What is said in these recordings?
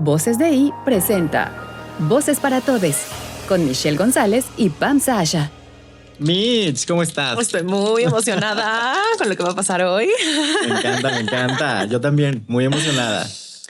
Voces de I presenta Voces para Todes con Michelle González y Pam Sasha. Mitch, ¿cómo estás? Estoy muy emocionada con lo que va a pasar hoy. Me encanta. Yo también, muy emocionada.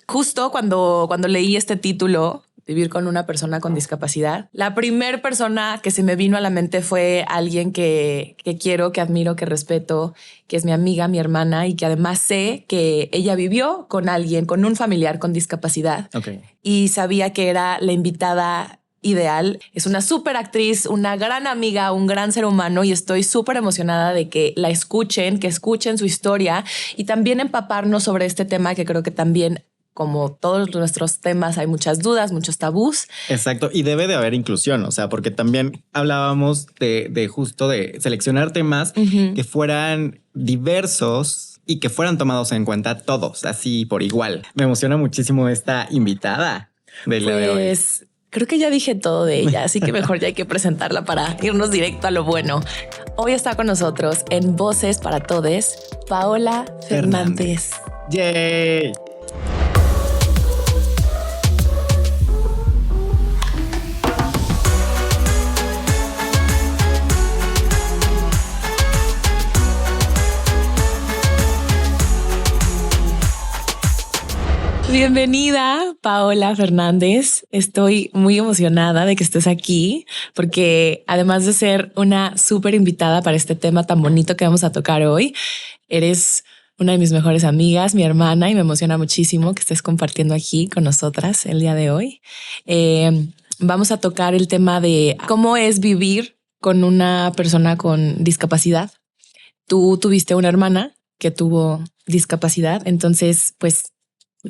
Justo cuando leí este título, Vivir con una persona con discapacidad, la primera persona que se me vino a la mente fue alguien que quiero, que admiro, que respeto, que es mi amiga, mi hermana, y que además sé que ella vivió con alguien, con un familiar con discapacidad. Okay. Y sabía que era la invitada ideal. Es una súper actriz, una gran amiga, un gran ser humano, y estoy súper emocionada de que la escuchen, que escuchen su historia y también empaparnos sobre este tema que creo que también, como todos nuestros temas, hay muchas dudas, muchos tabús. Exacto. Y debe de haber inclusión, o sea, porque también hablábamos de justo de seleccionar temas que fueran diversos y que fueran tomados en cuenta todos, así por igual. Me emociona muchísimo esta invitada del día de hoy. Creo que ya dije todo de ella, así que mejor ya hay que presentarla para irnos directo a lo bueno. Hoy está con nosotros en Voces para Todes, Paola Fernández. ¡Yay! Bienvenida, Paola Fernández. Estoy muy emocionada de que estés aquí porque además de ser una súper invitada para este tema tan bonito que vamos a tocar hoy, eres una de mis mejores amigas, mi hermana, y me emociona muchísimo que estés compartiendo aquí con nosotras el día de hoy. Vamos a tocar el tema de cómo es vivir con una persona con discapacidad. Tú tuviste una hermana que tuvo discapacidad, entonces pues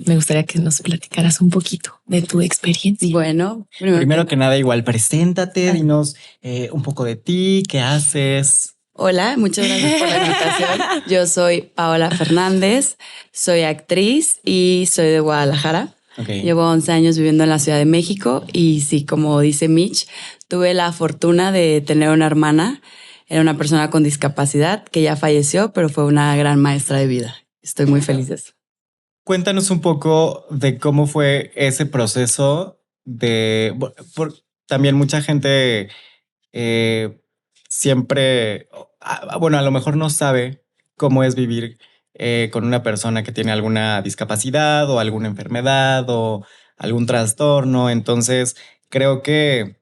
me gustaría que nos platicaras un poquito de tu experiencia. Bueno, primero que nada, igual preséntate, dinos un poco de ti, qué haces. Hola, muchas gracias por la invitación. Yo soy Paola Fernández, soy actriz y soy de Guadalajara. Okay. Llevo 11 años viviendo en la Ciudad de México y sí, como dice Mitch, tuve la fortuna de tener una hermana. Era una persona con discapacidad que ya falleció, pero fue una gran maestra de vida. Estoy muy feliz de eso. Cuéntanos un poco de cómo fue ese proceso también mucha gente siempre, bueno, a lo mejor no sabe cómo es vivir con una persona que tiene alguna discapacidad o alguna enfermedad o algún trastorno. Entonces, creo que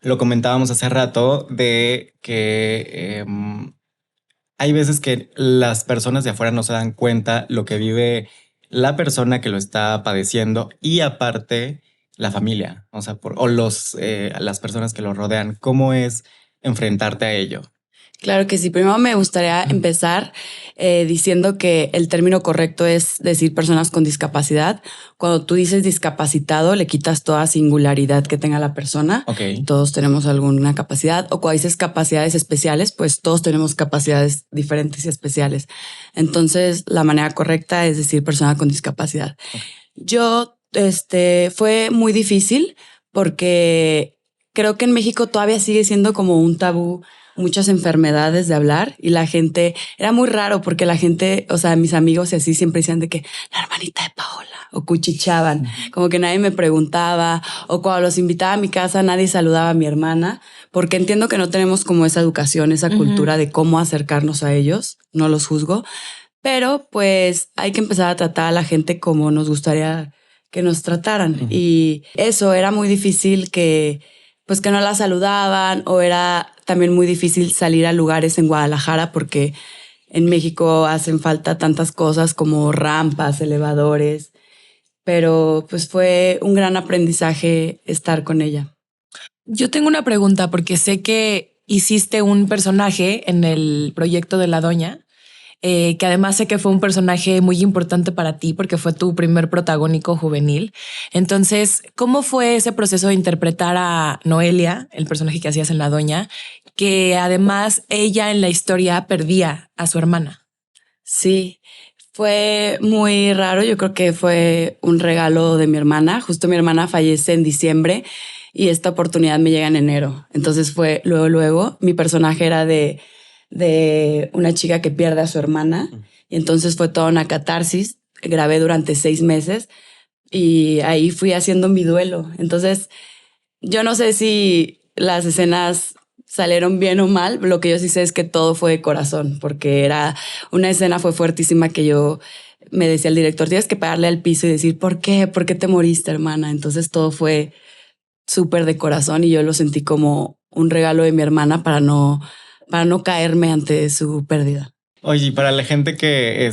lo comentábamos hace rato de que hay veces que las personas de afuera no se dan cuenta lo que vive la persona que lo está padeciendo y aparte la familia, o sea, las personas que lo rodean. ¿Cómo es enfrentarte a ello? Claro que sí. Primero me gustaría empezar diciendo que el término correcto es decir personas con discapacidad. Cuando tú dices discapacitado, le quitas toda singularidad que tenga la persona. Okay. Todos tenemos alguna capacidad. O cuando dices capacidades especiales, pues todos tenemos capacidades diferentes y especiales. Entonces, la manera correcta es decir persona con discapacidad. Okay. Yo, fue muy difícil porque creo que en México todavía sigue siendo como un tabú muchas enfermedades de hablar y la gente, era muy raro porque la gente, o sea, mis amigos y así siempre decían de que la hermanita de Paola o cuchichaban, como que nadie me preguntaba, o cuando los invitaba a mi casa nadie saludaba a mi hermana, porque entiendo que no tenemos como esa educación, esa cultura de cómo acercarnos a ellos, no los juzgo, pero pues hay que empezar a tratar a la gente como nos gustaría que nos trataran y eso era muy difícil que no la saludaban, o era también muy difícil salir a lugares en Guadalajara porque en México hacen falta tantas cosas como rampas, elevadores, pero pues fue un gran aprendizaje estar con ella. Yo tengo una pregunta porque sé que hiciste un personaje en el proyecto de La Doña, que además sé que fue un personaje muy importante para ti porque fue tu primer protagónico juvenil. Entonces, ¿cómo fue ese proceso de interpretar a Noelia, el personaje que hacías en La Doña, que además ella en la historia perdía a su hermana? Sí, fue muy raro. Yo creo que fue un regalo de mi hermana. Justo mi hermana fallece en diciembre y esta oportunidad me llega en enero. Entonces fue luego. Mi personaje era de una chica que pierde a su hermana y entonces fue toda una catarsis. Grabé durante 6 meses y ahí fui haciendo mi duelo. Entonces, yo no sé si las escenas salieron bien o mal. Lo que yo sí sé es que todo fue de corazón, porque era una escena fue fuertísima que yo me decía el director, tienes que pegarle al piso y decir, ¿por qué? ¿Por qué te moriste, hermana? Entonces todo fue súper de corazón y yo lo sentí como un regalo de mi hermana para no caerme ante su pérdida. Oye, y para la gente que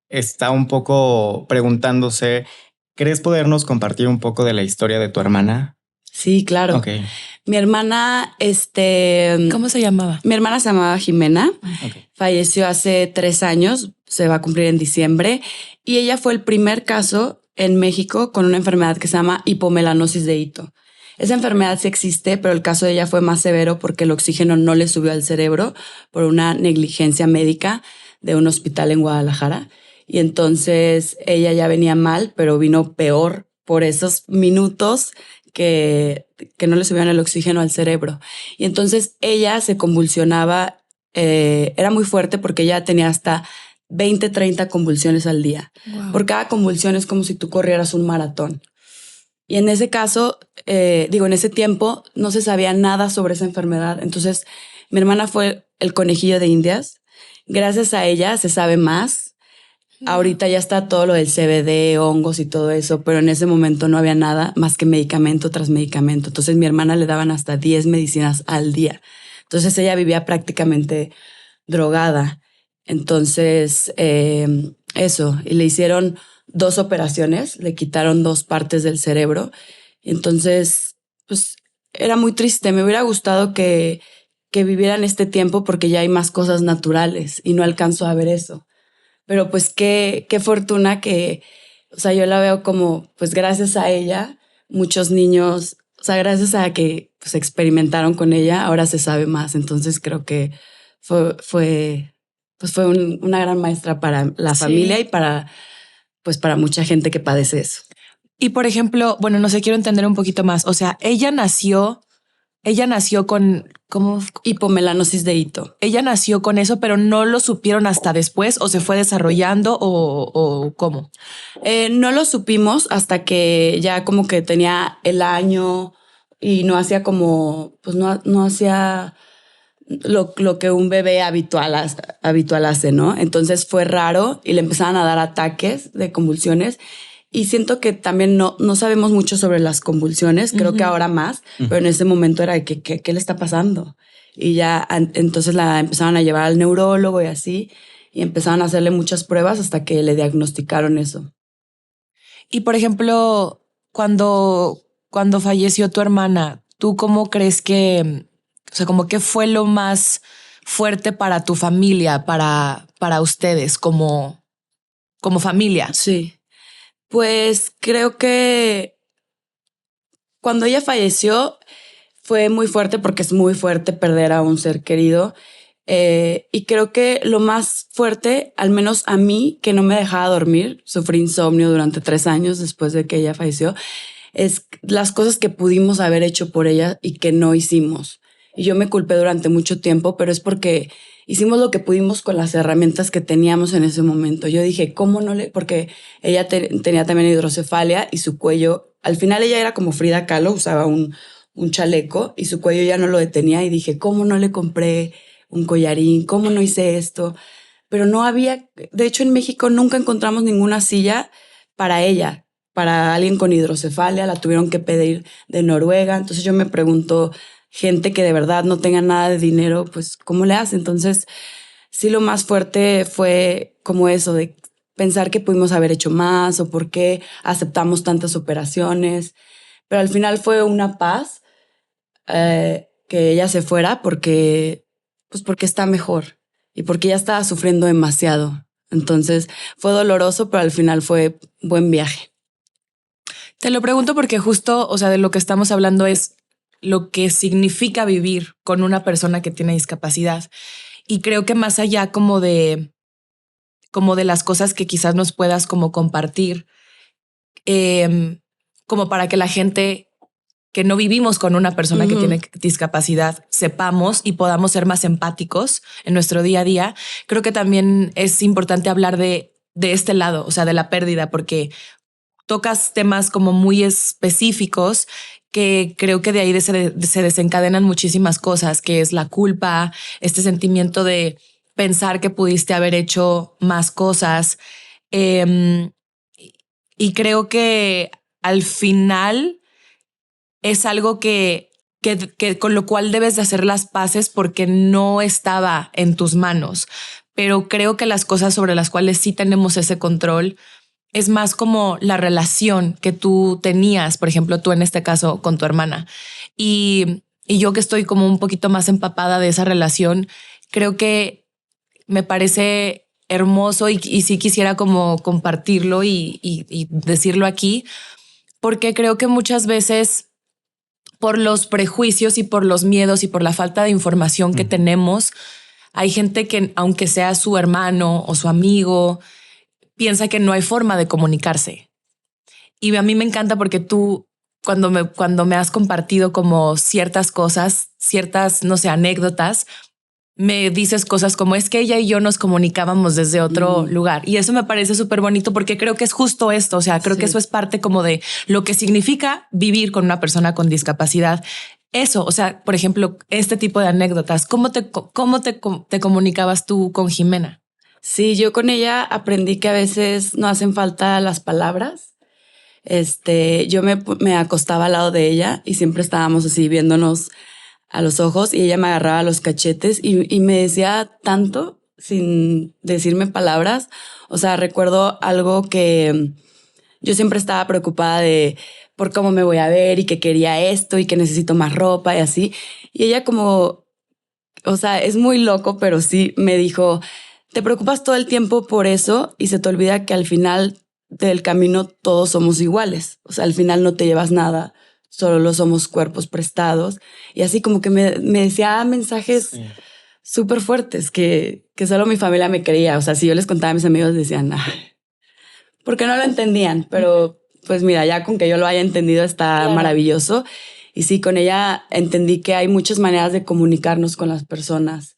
está un poco preguntándose, ¿crees podernos compartir un poco de la historia de tu hermana? Sí, claro. Ok, Mi hermana, ¿Cómo se llamaba? mi hermana se llamaba Jimena. ok. Falleció hace 3 años, se va a cumplir en diciembre, y ella fue el primer caso en México con una enfermedad que se llama hipomelanosis de hito. Esa enfermedad sí existe, pero el caso de ella fue más severo porque el oxígeno no le subió al cerebro por una negligencia médica de un hospital en Guadalajara. Y entonces ella ya venía mal, pero vino peor por esos minutos que no le subían el oxígeno al cerebro. Y entonces ella se convulsionaba, era muy fuerte porque ella tenía hasta 20, 30 convulsiones al día. Wow. Por cada convulsión es como si tú corrieras un maratón. Y en ese caso, en ese tiempo no se sabía nada sobre esa enfermedad. Entonces, mi hermana fue el conejillo de Indias. Gracias a ella se sabe más. Ahorita ya está todo lo del CBD, hongos y todo eso, pero en ese momento no había nada más que medicamento tras medicamento. Entonces, mi hermana le daban hasta 10 medicinas al día. Entonces, ella vivía prácticamente drogada. Entonces, eso, y le hicieron 2 operaciones, le quitaron 2 partes del cerebro. Entonces, pues era muy triste. Me hubiera gustado que vivieran este tiempo porque ya hay más cosas naturales y no alcanzo a ver eso. Pero pues qué fortuna que, o sea, yo la veo como, pues gracias a ella, muchos niños, o sea, gracias a que pues experimentaron con ella, ahora se sabe más. Entonces creo que fue una gran maestra para la familia y para mucha gente que padece eso. Y por ejemplo, bueno, no sé, quiero entender un poquito más. O sea, ella nació con, ¿cómo? Hipomelanosis de hito. Ella nació con eso, pero no lo supieron hasta después o se fue desarrollando o cómo. No lo supimos hasta que ya como que tenía el año y no hacía como, pues no hacía lo que un bebé habitual hace, ¿no? Entonces fue raro y le empezaban a dar ataques de convulsiones. Y siento que también no sabemos mucho sobre las convulsiones, creo que ahora más, pero en ese momento era de ¿qué le está pasando? Y ya entonces la empezaron a llevar al neurólogo y así, y empezaron a hacerle muchas pruebas hasta que le diagnosticaron eso. Y por ejemplo, cuando falleció tu hermana, ¿tú cómo crees que, o sea, como que fue lo más fuerte para tu familia, para ustedes como familia? Sí. Pues creo que cuando ella falleció fue muy fuerte porque es muy fuerte perder a un ser querido. Y creo que lo más fuerte, al menos a mí, que no me dejaba dormir, sufrí insomnio durante 3 años después de que ella falleció, es las cosas que pudimos haber hecho por ella y que no hicimos. Y yo me culpé durante mucho tiempo, pero es porque hicimos lo que pudimos con las herramientas que teníamos en ese momento. Yo dije, ¿cómo no le...? Porque ella tenía también hidrocefalia y su cuello... Al final ella era como Frida Kahlo, usaba un chaleco y su cuello ya no lo detenía. Y dije, ¿cómo no le compré un collarín? ¿Cómo no hice esto? Pero no había... De hecho, en México nunca encontramos ninguna silla para ella. Para alguien con hidrocefalia, la tuvieron que pedir de Noruega. Entonces yo me pregunto... gente que de verdad no tenga nada de dinero, pues ¿cómo le hace? Entonces, sí, lo más fuerte fue como eso de pensar que pudimos haber hecho más o por qué aceptamos tantas operaciones. Pero al final fue una paz que ella se fuera porque está mejor y porque ella estaba sufriendo demasiado. Entonces fue doloroso, pero al final fue buen viaje. Te lo pregunto porque justo, o sea, de lo que estamos hablando es lo que significa vivir con una persona que tiene discapacidad. Y creo que más allá como de las cosas que quizás nos puedas como compartir, como para que la gente que no vivimos con una persona que tiene discapacidad sepamos y podamos ser más empáticos en nuestro día a día. Creo que también es importante hablar de este lado, o sea, de la pérdida, porque tocas temas como muy específicos que creo que de ahí se desencadenan muchísimas cosas, que es la culpa, este sentimiento de pensar que pudiste haber hecho más cosas. Eh, y creo que al final es algo que con lo cual debes de hacer las paces porque no estaba en tus manos. Pero creo que las cosas sobre las cuales sí tenemos ese control es más como la relación que tú tenías, por ejemplo, tú en este caso con tu hermana. Y yo que estoy como un poquito más empapada de esa relación, creo que me parece hermoso y sí quisiera como compartirlo y decirlo aquí, porque creo que muchas veces por los prejuicios y por los miedos y por la falta de información que tenemos, hay gente que aunque sea su hermano o su amigo, piensa que no hay forma de comunicarse. Y a mí me encanta porque tú, cuando me has compartido como ciertas cosas, ciertas, no sé, anécdotas, me dices cosas como es que ella y yo nos comunicábamos desde otro lugar. Y eso me parece súper bonito porque creo que es justo esto. O sea, creo que eso es parte como de lo que significa vivir con una persona con discapacidad. Eso, o sea, por ejemplo, este tipo de anécdotas, ¿cómo te comunicabas tú con Jimena? Sí, yo con ella aprendí que a veces no hacen falta las palabras. Yo me acostaba al lado de ella y siempre estábamos así viéndonos a los ojos y ella me agarraba los cachetes y me decía tanto sin decirme palabras. O sea, recuerdo algo que yo siempre estaba preocupada de por cómo me voy a ver y que quería esto y que necesito más ropa y así. Y ella como, o sea, es muy loco, pero sí me dijo, te preocupas todo el tiempo por eso y se te olvida que al final del camino todos somos iguales. O sea, al final no te llevas nada, solo lo somos cuerpos prestados. Y así como que me decía mensajes súper fuertes que solo mi familia me creía. O sea, si yo les contaba a mis amigos decían, ay, porque no lo entendían, pero pues mira, ya con que yo lo haya entendido está maravilloso. Y sí, con ella entendí que hay muchas maneras de comunicarnos con las personas.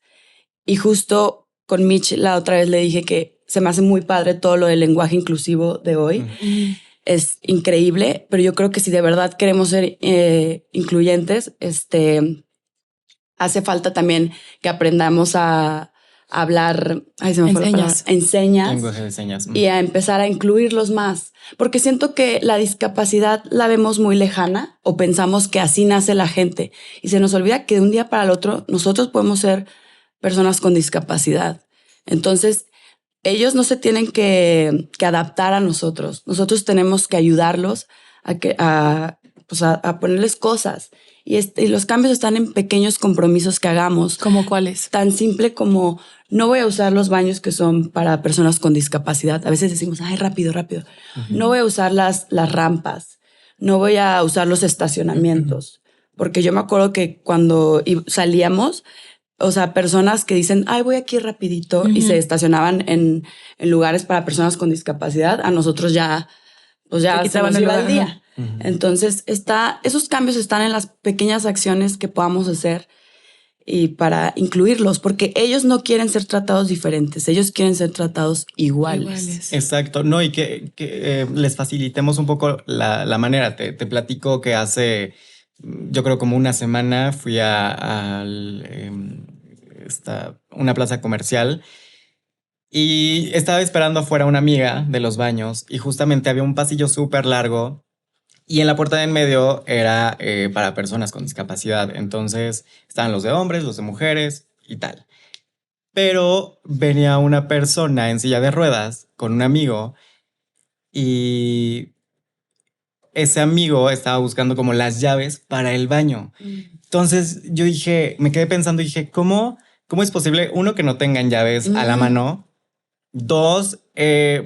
Y justo con Mitch la otra vez le dije que se me hace muy padre todo lo del lenguaje inclusivo de hoy. Es increíble, pero yo creo que si de verdad queremos ser incluyentes, hace falta también que aprendamos a hablar, ay, se me fue la palabra, en señas. Lenguaje de señas. Y a empezar a incluirlos más. Porque siento que la discapacidad la vemos muy lejana o pensamos que así nace la gente. Y se nos olvida que de un día para el otro nosotros podemos ser personas con discapacidad. Entonces, ellos no se tienen que adaptar a nosotros. Nosotros tenemos que ayudarlos a ponerles cosas. Y los cambios están en pequeños compromisos que hagamos. ¿Cómo cuáles? Tan simple como no voy a usar los baños que son para personas con discapacidad. A veces decimos, ay, rápido, rápido. No voy a usar las rampas. No voy a usar los estacionamientos. Porque yo me acuerdo que cuando salíamos, o sea, personas que dicen, ay, voy aquí rapidito y se estacionaban en lugares para personas con discapacidad, a nosotros ya, pues ya se nos iba el día. Entonces, esos cambios están en las pequeñas acciones que podamos hacer y para incluirlos, porque ellos no quieren ser tratados diferentes, ellos quieren ser tratados iguales. Exacto, no, y que les facilitemos un poco la manera. Te platico que hace, yo creo como una semana fui a una plaza comercial y estaba esperando afuera una amiga de los baños y justamente había un pasillo súper largo y en la puerta de en medio era para personas con discapacidad. Entonces estaban los de hombres, los de mujeres y tal. Pero venía una persona en silla de ruedas con un amigo y ese amigo estaba buscando como las llaves para el baño. Entonces yo dije, me quedé pensando y dije, ¿cómo es posible, uno, que no tengan llaves a la mano? Dos,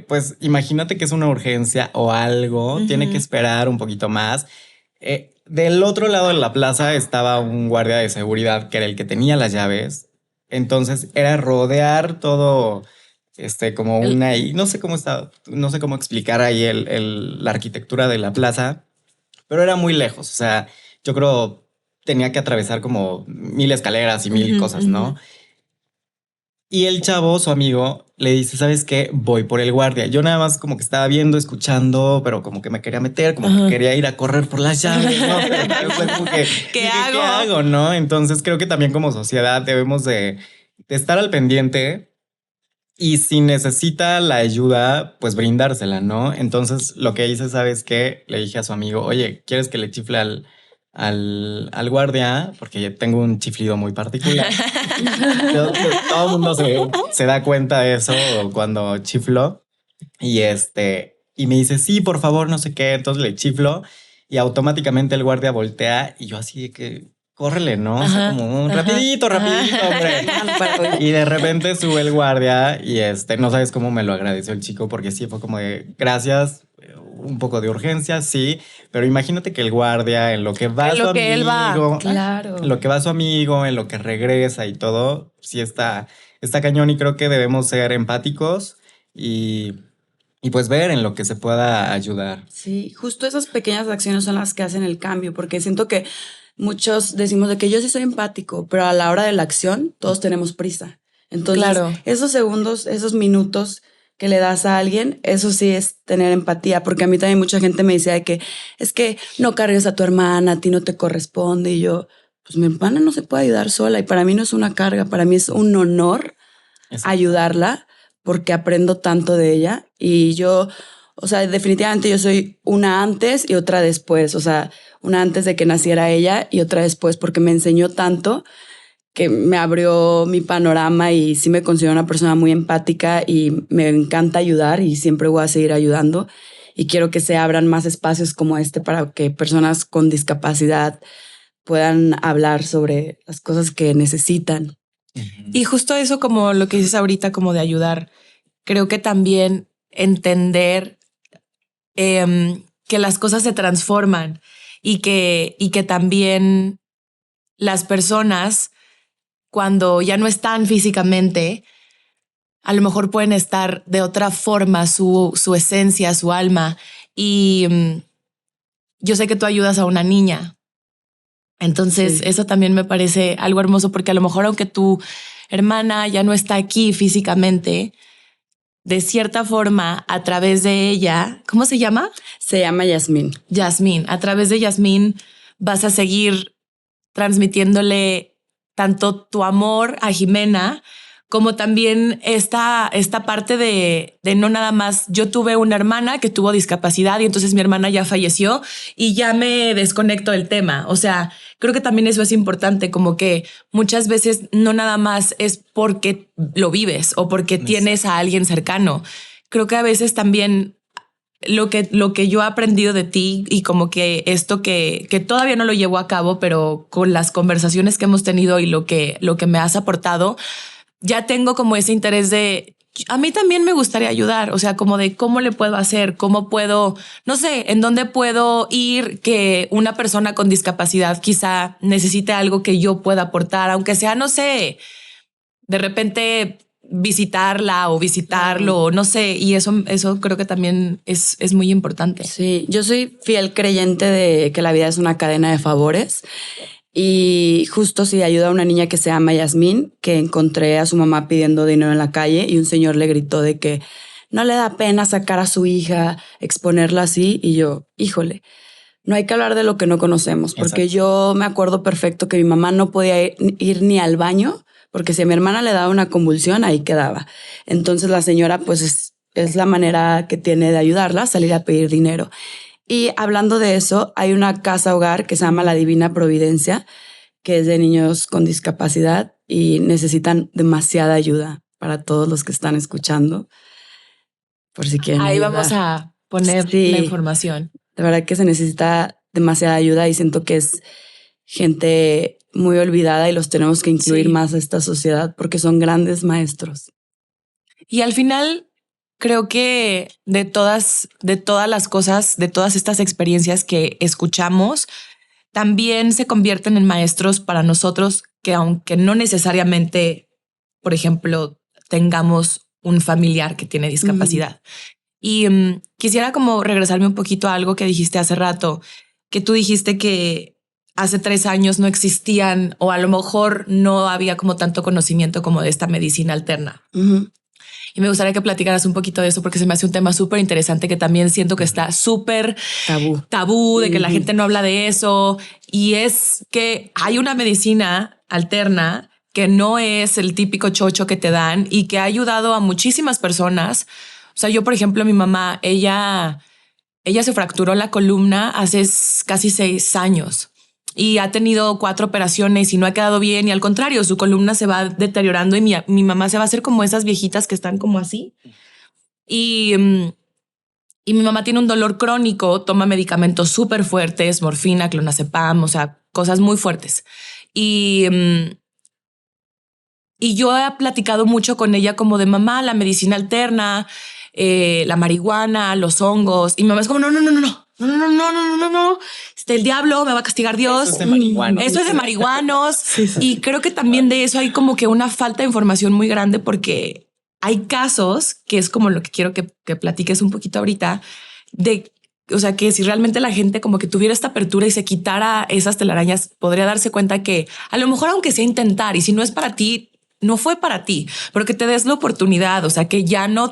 pues imagínate que es una urgencia o algo, tiene que esperar un poquito más. Del otro lado de la plaza estaba un guardia de seguridad que era el que tenía las llaves. Entonces era rodear todo, como una, y no sé cómo está, no sé cómo explicar ahí la arquitectura de la plaza, pero era muy lejos. O sea, yo creo tenía que atravesar como 1000 escaleras y 1000 cosas, ¿no? Y el chavo, su amigo, le dice, ¿sabes qué? Voy por el guardia. Yo nada más como que estaba viendo, escuchando, pero como que me quería meter, como que quería ir a correr por las llaves, ¿no? Pero fue como que, ¿Qué hago? ¿qué hago, no? Entonces creo que también como sociedad debemos de estar al pendiente y si necesita la ayuda, pues brindársela, ¿no? Entonces lo que hice, ¿sabes qué? Le dije a su amigo, oye, ¿quieres que le chifle al guardia? Porque tengo un chiflido muy particular. Todo el mundo se da cuenta de eso cuando chiflo. Y me dice, sí, por favor, no sé qué. Entonces le chiflo y automáticamente el guardia voltea y yo así de que córrele, ¿no? O sea, como un rapidito, hombre. Y de repente sube el guardia y no sabes cómo me lo agradeció el chico porque sí fue como de gracias, un poco de urgencia, sí, pero imagínate que el guardia en lo que va En su lo que él va, amigo, claro. en lo que va su amigo, en lo que regresa y todo, sí está cañón y creo que debemos ser empáticos y, y pues ver en lo que se pueda ayudar. Sí, justo esas pequeñas acciones son las que hacen el cambio, porque siento que muchos decimos de que yo sí soy empático, pero a la hora de la acción todos tenemos prisa. Entonces, Claro. esos segundos, esos minutos que le das a alguien, eso sí es tener empatía, porque a mí también mucha gente me decía de que es que no cargues a tu hermana, a ti no te corresponde, y yo, pues mi hermana no se puede ayudar sola, y para mí no es una carga, para mí es un honor Exacto. ayudarla, porque aprendo tanto de ella, y yo, o sea, definitivamente yo soy una antes y otra después, o sea, una antes de que naciera ella y otra después, porque me enseñó tanto que me abrió mi panorama y sí me considero una persona muy empática y me encanta ayudar y siempre voy a seguir ayudando y quiero que se abran más espacios como este para que personas con discapacidad puedan hablar sobre las cosas que necesitan. Y justo eso, como lo que dices ahorita, como de ayudar, creo que también entender que las cosas se transforman y que también las personas, cuando ya no están físicamente, a lo mejor pueden estar de otra forma, su esencia, su alma. Y yo sé que tú ayudas a una niña. Entonces, Sí. eso también me parece algo hermoso, porque a lo mejor, aunque tu hermana ya no está aquí físicamente, de cierta forma, a través de ella, ¿cómo se llama? Se llama Yasmín. Yasmín. A través de Yasmín vas a seguir transmitiéndole tanto tu amor a Jimena, como también esta parte de no nada más. Yo tuve una hermana que tuvo discapacidad y entonces mi hermana ya falleció y ya me desconecto del tema. O sea, creo que también eso es importante, como que muchas veces no nada más es porque lo vives o porque tienes a alguien cercano. Creo que a veces también lo que yo he aprendido de ti y como que esto que todavía no lo llevo a cabo, pero con las conversaciones que hemos tenido y lo que me has aportado, ya tengo como ese interés de a mí también me gustaría ayudar. O sea, como de cómo le puedo hacer, cómo puedo, no sé, en dónde puedo ir que una persona con discapacidad quizá necesite algo que yo pueda aportar, aunque sea, no sé, de repente visitarla o visitarlo, no sé, y eso creo que también es muy importante. Sí, yo soy fiel creyente de que la vida es una cadena de favores y justo si ayuda a una niña que se llama Yasmín, que encontré a su mamá pidiendo dinero en la calle y un señor le gritó de que no le da pena sacar a su hija, exponerla así y yo, híjole, no hay que hablar de lo que no conocemos, porque Exacto. yo me acuerdo perfecto que mi mamá no podía ir ni al baño, porque si a mi hermana le daba una convulsión, ahí quedaba. Entonces la señora pues es la manera que tiene de ayudarla, salir a pedir dinero. Y hablando de eso, hay una casa hogar que se llama La Divina Providencia, que es de niños con discapacidad y necesitan demasiada ayuda para todos los que están escuchando, por si quieren Ahí ayudar. vamos a poner Sí. la información. De verdad que se necesita demasiada ayuda y siento que es gente muy olvidada y los tenemos que incluir Sí. más a esta sociedad porque son grandes maestros. Y al final creo que de todas las cosas, de todas estas experiencias que escuchamos, también se convierten en maestros para nosotros que aunque no necesariamente, por ejemplo, tengamos un familiar que tiene discapacidad. Y quisiera como regresarme un poquito a algo que dijiste hace rato, que tú dijiste que hace 3 años no existían o a lo mejor no había como tanto conocimiento como de esta medicina alterna. Y me gustaría que platicaras un poquito de eso porque se me hace un tema súper interesante que también siento que está súper tabú de que la gente no habla de eso. Y es que hay una medicina alterna que no es el típico chocho que te dan y que ha ayudado a muchísimas personas. O sea, yo, por ejemplo, mi mamá, ella se fracturó la columna hace casi 6 años y ha tenido 4 operaciones y no ha quedado bien. Y al contrario, su columna se va deteriorando y mi mamá se va a hacer como esas viejitas que están como así. Y mi mamá tiene un dolor crónico, toma medicamentos súper fuertes, morfina, clonazepam, o sea, cosas muy fuertes. Y yo he platicado mucho con ella como de mamá, la medicina alterna, la marihuana, los hongos. Y mi mamá es como, no. El diablo me va a castigar Dios. Eso es de marihuanos. Eso es de marihuanos. Sí. Y creo que también de eso hay como que una falta de información muy grande porque hay casos que es como lo que quiero que platiques un poquito ahorita de, o sea, que si realmente la gente como que tuviera esta apertura y se quitara esas telarañas, podría darse cuenta que a lo mejor aunque sea intentar y si no es para ti, no fue para ti, pero que te des la oportunidad. O sea, que ya no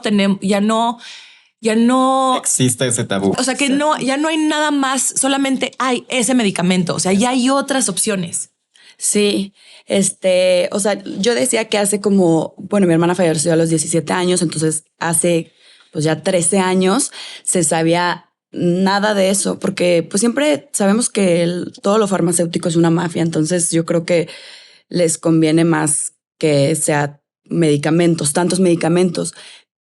existe ese tabú. O sea, que ya no hay nada más, solamente hay ese medicamento. O sea, ya hay otras opciones. Sí, o sea, yo decía que hace como, bueno, mi hermana falleció a los 17 años, entonces hace pues ya 13 años se sabía nada de eso, porque pues siempre sabemos que todo lo farmacéutico es una mafia, entonces yo creo que les conviene más que sea medicamentos, tantos medicamentos.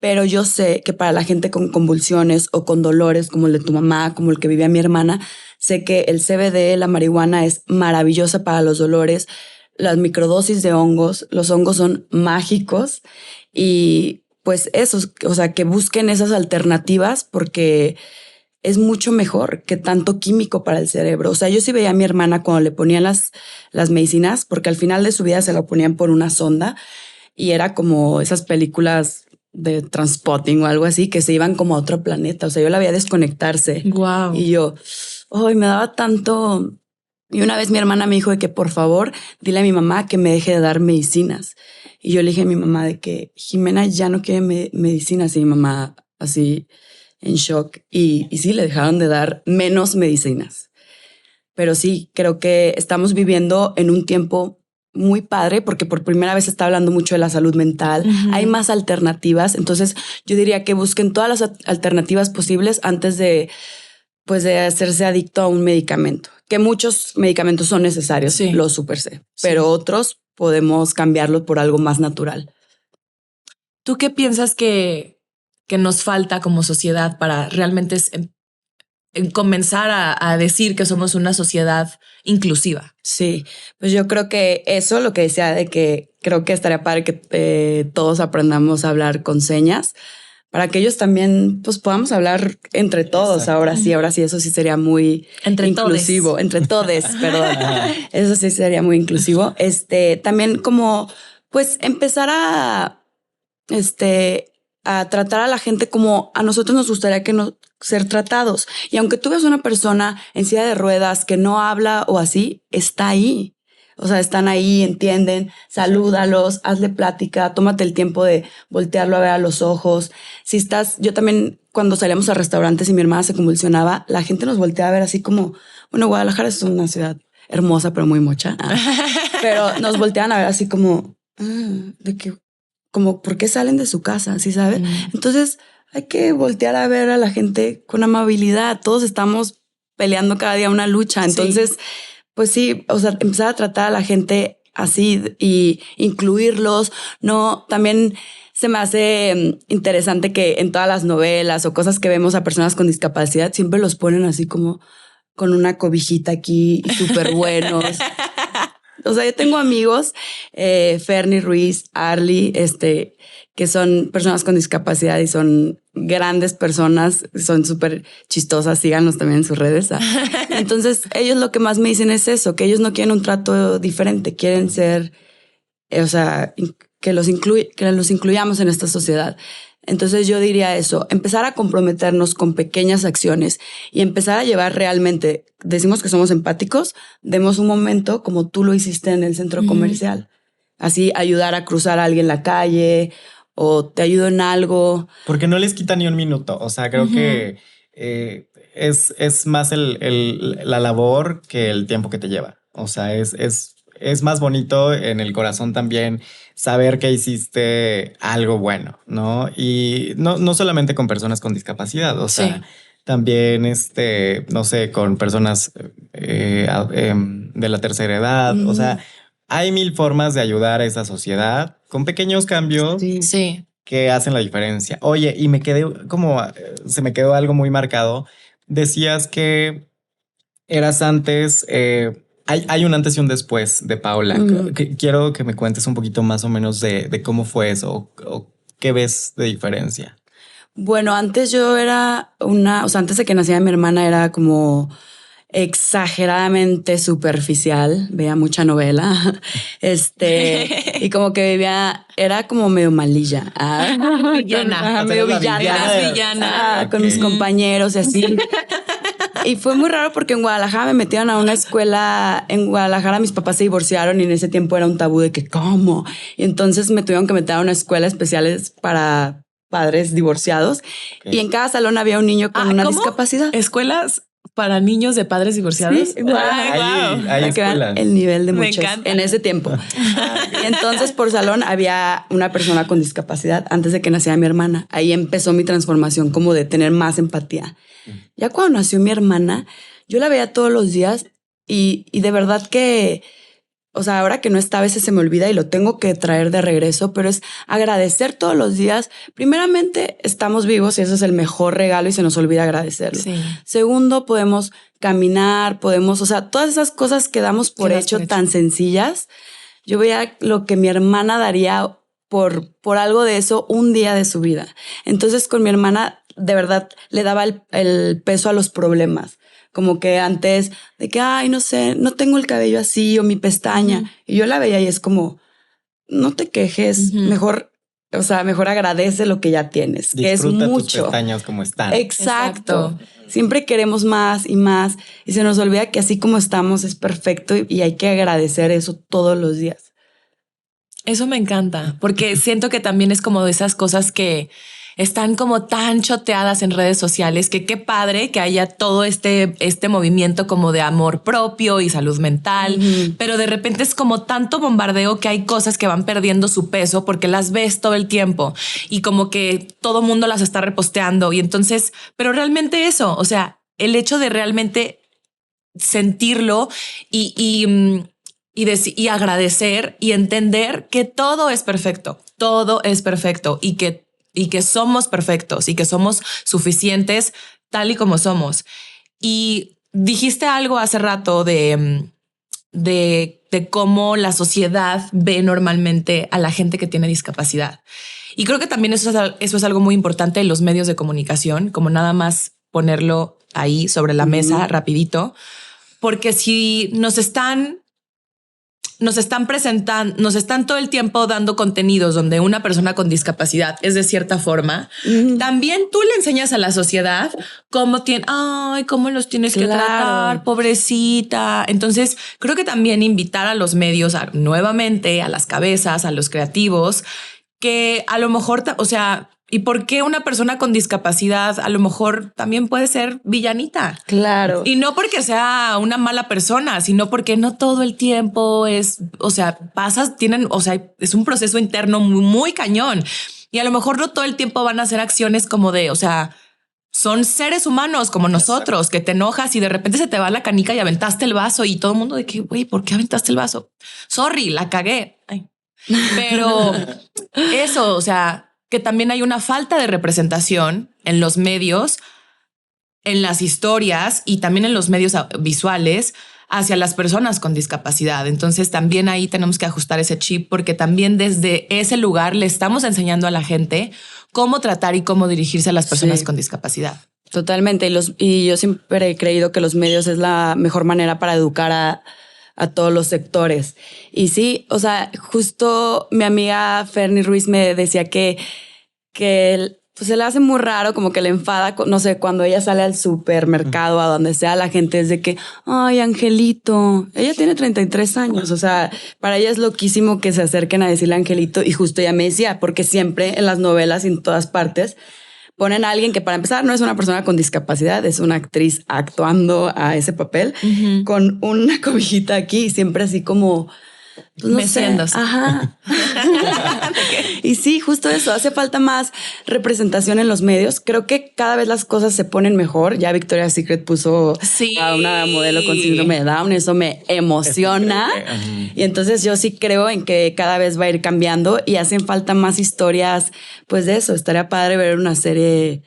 Pero yo sé que para la gente con convulsiones o con dolores como el de tu mamá, como el que vivía mi hermana, sé que el CBD, la marihuana, es maravillosa para los dolores. Las microdosis de hongos, los hongos son mágicos y pues eso, o sea, que busquen esas alternativas porque es mucho mejor que tanto químico para el cerebro. O sea, yo sí veía a mi hermana cuando le ponían las medicinas, porque al final de su vida se la ponían por una sonda y era como esas películas de Transpotting o algo así, que se iban como a otro planeta. O sea, yo la veía desconectarse. Wow. Y yo, me daba tanto. Y una vez mi hermana me dijo de que por favor, dile a mi mamá que me deje de dar medicinas. Y yo le dije a mi mamá de que Jimena ya no quiere medicinas. Y mi mamá así en shock. Y sí, le dejaron de dar menos medicinas. Pero sí, creo que estamos viviendo en un tiempo muy padre porque por primera vez se está hablando mucho de la salud mental. Hay más alternativas. Entonces yo diría que busquen todas las alternativas posibles antes de hacerse adicto a un medicamento, que muchos medicamentos son necesarios, sí, lo super sé, pero otros podemos cambiarlo por algo más natural. ¿Tú qué piensas que nos falta como sociedad para realmente comenzar a decir que somos una sociedad inclusiva? Sí, pues yo creo que eso, lo que decía de que creo que estaría padre que todos aprendamos a hablar con señas para que ellos también pues podamos hablar entre todos. Exacto. Ahora sí, eso sí sería muy inclusivo. Todes. Entre todes, perdón. Eso sí sería muy inclusivo. También como pues empezar a tratar a la gente como a nosotros nos gustaría ser tratados. Y aunque tú veas una persona en silla de ruedas que no habla o así, está ahí. O sea, están ahí, entienden, salúdalos, hazle plática, tómate el tiempo de voltearlo a ver a los ojos. Yo también cuando salíamos a restaurantes y mi hermana se convulsionaba, la gente nos volteaba a ver así como, bueno, Guadalajara es una ciudad hermosa, pero muy mocha. Pero nos volteaban a ver así como, de que, como, ¿por qué salen de su casa? ¿Sí saben? Entonces hay que voltear a ver a la gente con amabilidad. Todos estamos peleando cada día una lucha. Entonces, pues sí, o sea, empezar a tratar a la gente así y incluirlos. No, también se me hace interesante que en todas las novelas o cosas que vemos a personas con discapacidad siempre los ponen así como con una cobijita aquí y súper buenos. O sea, yo tengo amigos, Fernie Ruiz, Arly, que son personas con discapacidad y son grandes personas, son súper chistosas, síganlos también en sus redes. Entonces, ellos lo que más me dicen es eso, que ellos no quieren un trato diferente, quieren ser, o sea, que los incluyamos en esta sociedad. Entonces yo diría eso, empezar a comprometernos con pequeñas acciones y empezar a llevar realmente, decimos que somos empáticos, demos un momento como tú lo hiciste en el centro comercial. Así ayudar a cruzar a alguien en la calle o te ayudo en algo. Porque no les quita ni un minuto. O sea, creo que es más la labor que el tiempo que te lleva. O sea, es más bonito en el corazón también saber que hiciste algo bueno, ¿no? Y no solamente con personas con discapacidad, o sea, también, no sé, con personas de la tercera edad. O sea, hay mil formas de ayudar a esa sociedad con pequeños cambios. Sí. Que hacen la diferencia. Oye, y me quedé como, se me quedó algo muy marcado. Decías que eras antes, hay un antes y un después de Paula. Quiero que me cuentes un poquito más o menos de cómo fue eso o qué ves de diferencia. Bueno, antes yo era o sea, antes de que naciera mi hermana era como exageradamente superficial, veía mucha novela, y como que era como medio malilla. Villana. Medio villana. Con mis compañeros y así. Y fue muy raro porque en Guadalajara me metieron a una escuela. En Guadalajara mis papás se divorciaron y en ese tiempo era un tabú de que ¿cómo? Y entonces me tuvieron que meter a una escuela especiales para padres divorciados. Y en cada salón había un niño con una discapacidad. ¿Escuelas para niños de padres divorciados? Sí, hay escuelas. El nivel de muchos encanta. en ese tiempo. Y entonces por salón había una persona con discapacidad antes de que naciera mi hermana. Ahí empezó mi transformación como de tener más empatía. Ya cuando nació mi hermana, yo la veía todos los días y de verdad que, o sea, ahora que no está, a veces se me olvida y lo tengo que traer de regreso, pero es agradecer todos los días. Primeramente, estamos vivos y eso es el mejor regalo y se nos olvida agradecerlo. Sí. Segundo, podemos caminar, o sea, todas esas cosas que damos por hecho tan sencillas. Yo veía lo que mi hermana daría por algo de eso un día de su vida. Entonces, con mi hermana, de verdad, le daba el peso a los problemas. Como que antes de que, ay, no sé, no tengo el cabello así o mi pestaña. Y yo la veía y es como, no te quejes, mejor agradece lo que ya tienes. Disfruta que es mucho. Tus pestañas como están. Exacto. Siempre queremos más y más y se nos olvida que así como estamos es perfecto y hay que agradecer eso todos los días. Eso me encanta, porque siento que también es como de esas cosas que están como tan choteadas en redes sociales que qué padre que haya todo este movimiento como de amor propio y salud mental, pero de repente es como tanto bombardeo que hay cosas que van perdiendo su peso porque las ves todo el tiempo y como que todo mundo las está reposteando y entonces, pero realmente eso, o sea, el hecho de realmente sentirlo y agradecer y entender que todo es perfecto y que somos perfectos y que somos suficientes tal y como somos. Y dijiste algo hace rato de cómo la sociedad ve normalmente a la gente que tiene discapacidad. Y creo que también eso es algo muy importante en los medios de comunicación, como nada más ponerlo ahí sobre la mesa rapidito, porque si nos están presentando, nos están todo el tiempo dando contenidos donde una persona con discapacidad es de cierta forma. También tú le enseñas a la sociedad cómo cómo los tienes que tratar, pobrecita. Entonces creo que también invitar a los medios nuevamente a las cabezas, a los creativos, que a lo mejor, o sea, ¿y por qué una persona con discapacidad a lo mejor también puede ser villanita? Claro. Y no porque sea una mala persona, sino porque no todo el tiempo es, o sea, es un proceso interno muy, muy cañón. Y a lo mejor no todo el tiempo van a hacer acciones como de, o sea, son seres humanos como nosotros, que te enojas y de repente se te va la canica y aventaste el vaso y todo el mundo de que, güey, ¿por qué aventaste el vaso? Sorry, la cagué. Ay. Pero eso, o sea, que también hay una falta de representación en los medios, en las historias y también en los medios visuales hacia las personas con discapacidad. Entonces también ahí tenemos que ajustar ese chip porque también desde ese lugar le estamos enseñando a la gente cómo tratar y cómo dirigirse a las personas con discapacidad. Totalmente. Y yo siempre he creído que los medios es la mejor manera para educar a todos los sectores. Y sí, o sea, justo mi amiga Fernie Ruiz me decía que pues se le hace muy raro, como que le enfada, no sé, cuando ella sale al supermercado, a donde sea, la gente es de que, ay, Angelito, ella tiene 33 años, o sea, para ella es loquísimo que se acerquen a decirle Angelito, y justo ella me decía, porque siempre en las novelas y en todas partes ponen a alguien que para empezar no es una persona con discapacidad, es una actriz actuando a ese papel, con una cobijita aquí, y siempre así como... Pues no sé. Ajá. Y sí, justo eso. Hace falta más representación en los medios. Creo que cada vez las cosas se ponen mejor. Ya Victoria's Secret puso a una modelo con síndrome de Down. Eso me emociona. Y entonces yo sí creo en que cada vez va a ir cambiando y hacen falta más historias. Pues de eso, estaría padre ver una serie...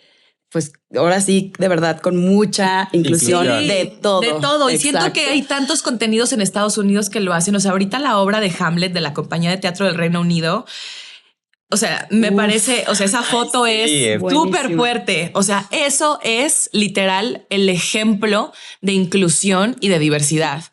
Pues ahora sí, de verdad, con mucha inclusión de todo. De todo. Y siento que hay tantos contenidos en Estados Unidos que lo hacen. O sea, ahorita la obra de Hamlet de la Compañía de Teatro del Reino Unido, o sea, me parece, o sea, esa foto es súper fuerte. O sea, eso es literal el ejemplo de inclusión y de diversidad.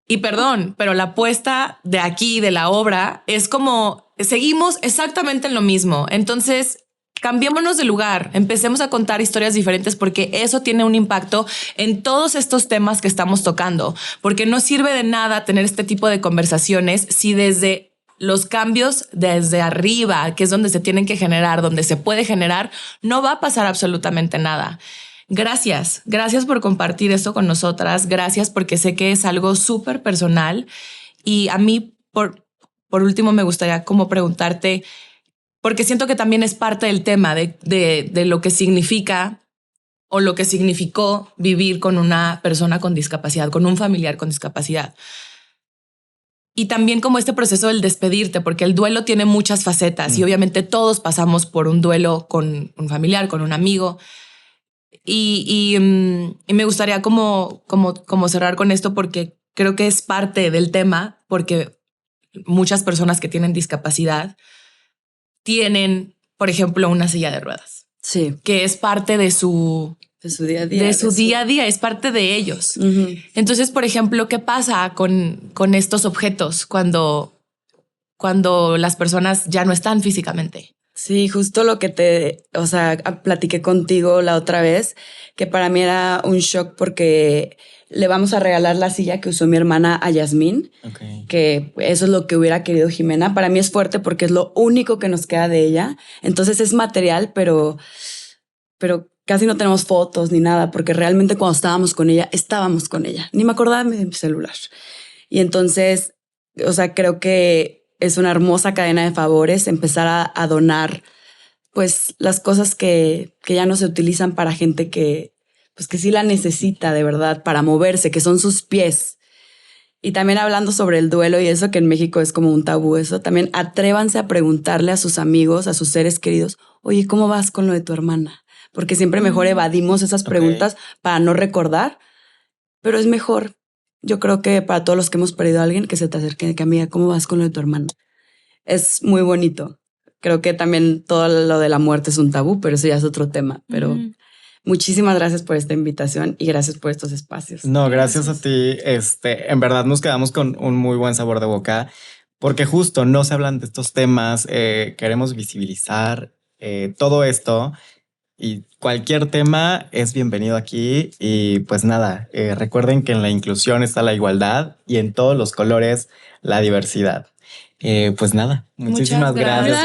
Y perdón, pero la apuesta de aquí, de la obra, es como seguimos exactamente en lo mismo. Entonces, cambiémonos de lugar, empecemos a contar historias diferentes porque eso tiene un impacto en todos estos temas que estamos tocando, porque no sirve de nada tener este tipo de conversaciones si desde los cambios desde arriba, que es donde se tienen que generar, donde se puede generar, no va a pasar absolutamente nada. Gracias por compartir esto con nosotras, gracias porque sé que es algo súper personal y a mí por último me gustaría como preguntarte, porque siento que también es parte del tema de lo que significa o lo que significó vivir con una persona con discapacidad, con un familiar con discapacidad. Y también como este proceso del despedirte, porque el duelo tiene muchas facetas y obviamente todos pasamos por un duelo con un familiar, con un amigo. Y me gustaría como cerrar con esto porque creo que es parte del tema, porque muchas personas que tienen discapacidad tienen, por ejemplo, una silla de ruedas. Sí. Que es parte de su día a día. De su día a día, es parte de ellos. Entonces, por ejemplo, ¿qué pasa con estos objetos cuando las personas ya no están físicamente? Sí, justo lo que platiqué contigo la otra vez, que para mí era un shock porque le vamos a regalar la silla que usó mi hermana a Yasmín, que eso es lo que hubiera querido Jimena. Para mí es fuerte porque es lo único que nos queda de ella. Entonces es material, pero casi no tenemos fotos ni nada, porque realmente cuando estábamos con ella. Ni me acordaba de mi celular. Y entonces, o sea, creo que es una hermosa cadena de favores empezar a donar pues las cosas que ya no se utilizan para gente que sí la necesita de verdad para moverse, que son sus pies. Y también hablando sobre el duelo y eso, que en México es como un tabú eso, también atrévanse a preguntarle a sus amigos, a sus seres queridos, oye, ¿cómo vas con lo de tu hermana? Porque siempre mejor evadimos esas preguntas para no recordar, pero es mejor. Yo creo que para todos los que hemos perdido a alguien, que se te acerque, que amiga, ¿cómo vas con lo de tu hermano? Es muy bonito. Creo que también todo lo de la muerte es un tabú, pero eso ya es otro tema. Pero muchísimas gracias por esta invitación y gracias por estos espacios. No, gracias a ti. En verdad nos quedamos con un muy buen sabor de boca, porque justo no se hablan de estos temas. Queremos visibilizar todo esto. Y cualquier tema es bienvenido aquí. Y pues nada, recuerden que en la inclusión está la igualdad y en todos los colores la diversidad. Pues nada, muchísimas gracias.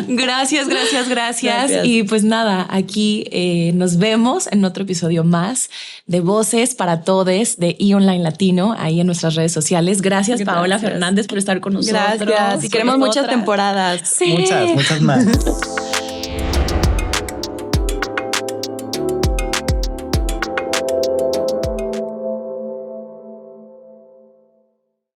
Gracias. Y pues nada, aquí nos vemos en otro episodio más de Voces para Todes de E-Online Latino, ahí en nuestras redes sociales. Gracias. Paola Fernández por estar con nosotros. Gracias. Y queremos muchas temporadas. Sí. Muchas más.